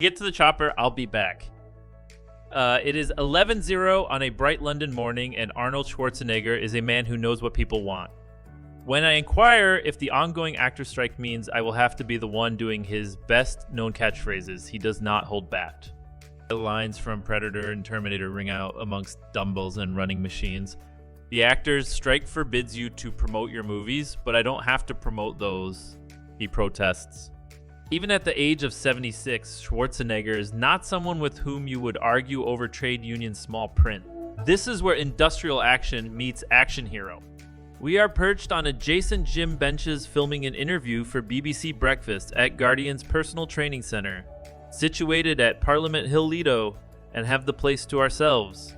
Get to the chopper, I'll be back. It is 11:00 on a bright London morning, and Arnold Schwarzenegger is a man who knows what people want. When I inquire if the ongoing actor strike means I will have to be the one doing his best-known catchphrases, he does not hold back. The lines from Predator and Terminator ring out amongst dumbbells and running machines. The actor's strike forbids you to promote your movies, but I don't have to promote those, he protests. Even at the age of 76, Schwarzenegger is not someone with whom you would argue over trade union small print. This is where industrial action meets action hero. We are perched on adjacent gym benches filming an interview for BBC Breakfast at Guardian's personal training center, situated at Parliament Hill, Lido, and have the place to ourselves.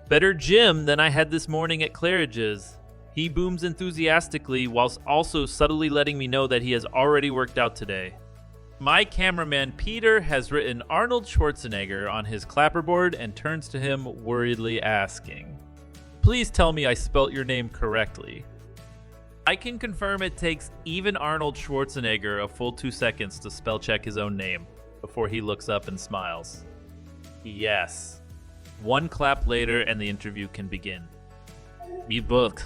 Better gym than I had this morning at Claridge's. He booms enthusiastically whilst also subtly letting me know that he has already worked out today. My cameraman Peter has written Arnold Schwarzenegger on his clapperboard and turns to him worriedly asking, "Please tell me I spelt your name correctly." I can confirm it takes even Arnold Schwarzenegger a full 2 seconds to spell check his own name before he looks up and smiles. Yes. One clap later and the interview can begin. Be booked.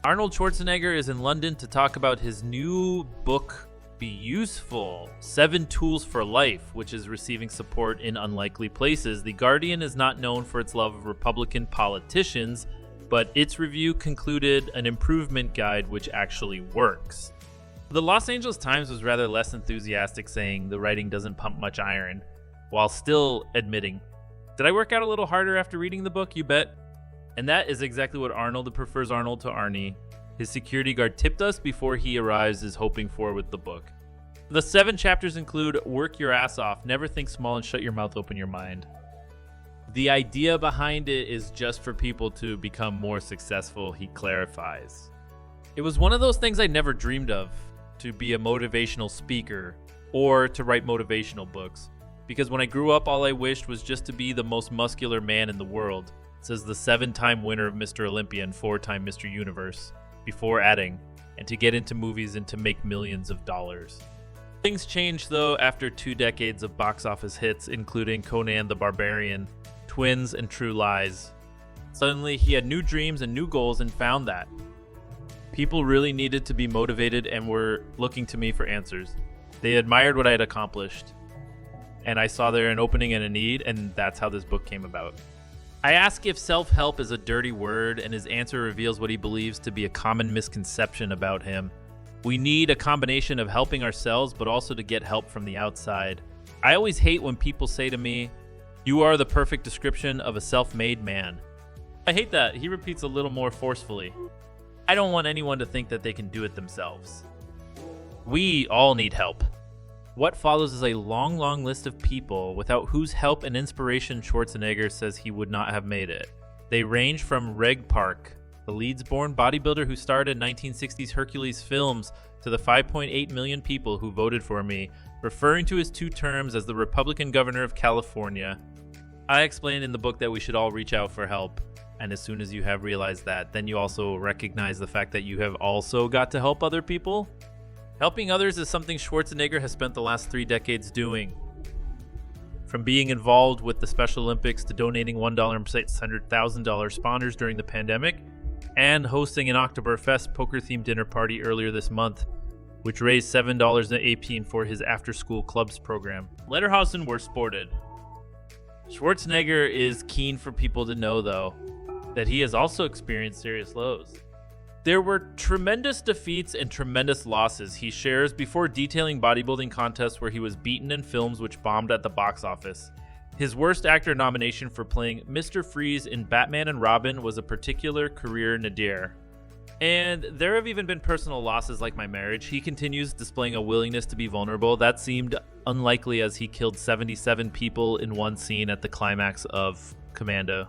Arnold Schwarzenegger is in London to talk about his new book, Be Useful, 7 Tools for Life, which is receiving support in unlikely places. The Guardian is not known for its love of Republican politicians, but its review concluded an improvement guide which actually works. The Los Angeles Times was rather less enthusiastic, saying the writing doesn't pump much iron, while still admitting, "Did I work out a little harder after reading the book, you bet?" And that is exactly what Arnold, prefers Arnold to Arnie, his security guard tipped us before he arrives, is hoping for with the book. The 7 chapters include work your ass off, never think small, and shut your mouth, open your mind. The idea behind it is just for people to become more successful, he clarifies. It was one of those things I never dreamed of, to be a motivational speaker or to write motivational books. Because when I grew up, all I wished was just to be the most muscular man in the world, says the 7-time winner of Mr. Olympia and 4-time Mr. Universe, before adding, and to get into movies and to make millions of dollars. Things changed though after 2 decades of box office hits, including Conan the Barbarian, Twins, and True Lies. Suddenly he had new dreams and new goals and found that. People really needed to be motivated and were looking to me for answers. They admired what I had accomplished. And I saw there an opening and a need, and that's how this book came about. I ask if self-help is a dirty word, and his answer reveals what he believes to be a common misconception about him. We need a combination of helping ourselves, but also to get help from the outside. I always hate when people say to me, "You are the perfect description of a self-made man." I hate that. He repeats a little more forcefully. I don't want anyone to think that they can do it themselves. We all need help. What follows is a long list of people without whose help and inspiration Schwarzenegger says he would not have made it. They range from Reg Park, the Leeds-born bodybuilder who starred in 1960s Hercules films, to the 5.8 million people who voted for me, referring to his 2 terms as the Republican governor of California. I explained in the book that we should all reach out for help, and as soon as you have realized that, then you also recognize the fact that you have also got to help other people. Helping others is something Schwarzenegger has spent the last 3 decades doing. From being involved with the Special Olympics to donating $1 and $600,000 spawners during the pandemic, and hosting an Oktoberfest poker-themed dinner party earlier this month, which raised $7.18 for his after-school clubs program. Letterhausen were sported. Schwarzenegger is keen for people to know, though, that he has also experienced serious lows. There were tremendous defeats and tremendous losses he shares before detailing bodybuilding contests where he was beaten in films which bombed at the box office. His worst actor nomination for playing Mr. Freeze in Batman and Robin was a particular career nadir. And there have even been personal losses like my marriage. He continues displaying a willingness to be vulnerable. That seemed unlikely as he killed 77 people in one scene at the climax of Commando.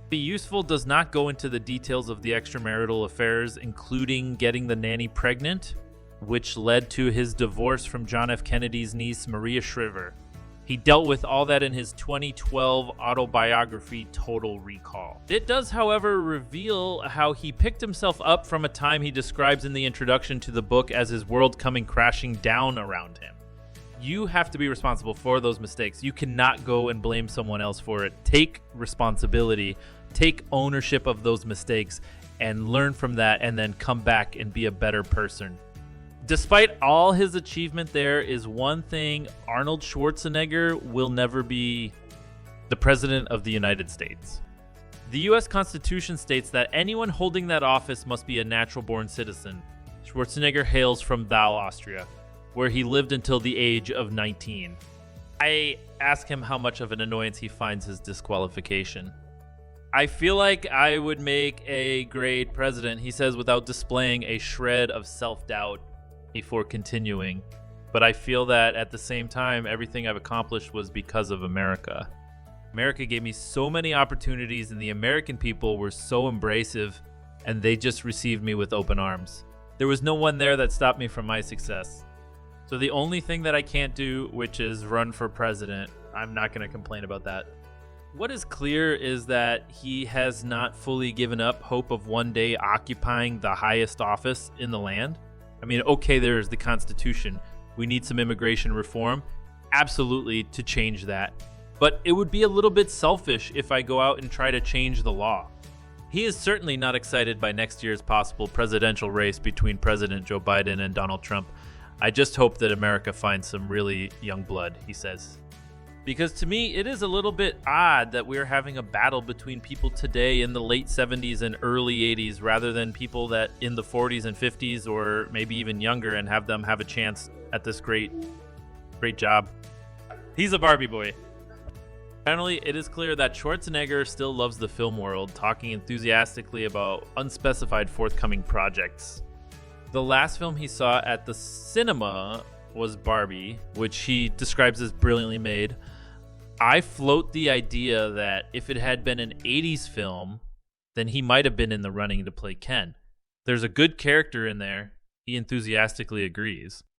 Be Useful does not go into the details of the extramarital affairs, including getting the nanny pregnant, which led to his divorce from John F. Kennedy's niece, Maria Shriver. He dealt with all that in his 2012 autobiography, Total Recall. It does, however, reveal how he picked himself up from a time he describes in the introduction to the book as his world coming crashing down around him. You have to be responsible for those mistakes. You cannot go and blame someone else for it. Take responsibility, take ownership of those mistakes, and learn from that, and then come back and be a better person. Despite all his achievement, there is one thing: Arnold Schwarzenegger will never be the President of the United States. The U.S. Constitution states that anyone holding that office must be a natural-born citizen. Schwarzenegger hails from Thal, Austria, where he lived until the age of 19. I ask him how much of an annoyance he finds his disqualification. I feel like I would make a great president, he says, without displaying a shred of self-doubt before continuing. But I feel that at the same time, everything I've accomplished was because of America. America gave me so many opportunities, and the American people were so embracive, and they just received me with open arms. There was no one there that stopped me from my success. So the only thing that I can't do, which is run for president, I'm not going to complain about that. What is clear is that he has not fully given up hope of one day occupying the highest office in the land. I mean, okay, there's the Constitution. We need some immigration reform, absolutely, to change that. But it would be a little bit selfish if I go out and try to change the law. He is certainly not excited by next year's possible presidential race between President Joe Biden and Donald Trump. I just hope that America finds some really young blood, he says. Because to me, it is a little bit odd that we're having a battle between people today in the late 70s and early 80s rather than people that in the 40s and 50s or maybe even younger, and have them have a chance at this great job. He's a Barbie boy. Finally, it is clear that Schwarzenegger still loves the film world, talking enthusiastically about unspecified forthcoming projects. The last film he saw at the cinema was Barbie, which he describes as brilliantly made. I float the idea that if it had been an 80s film, then he might have been in the running to play Ken. There's a good character in there. He enthusiastically agrees.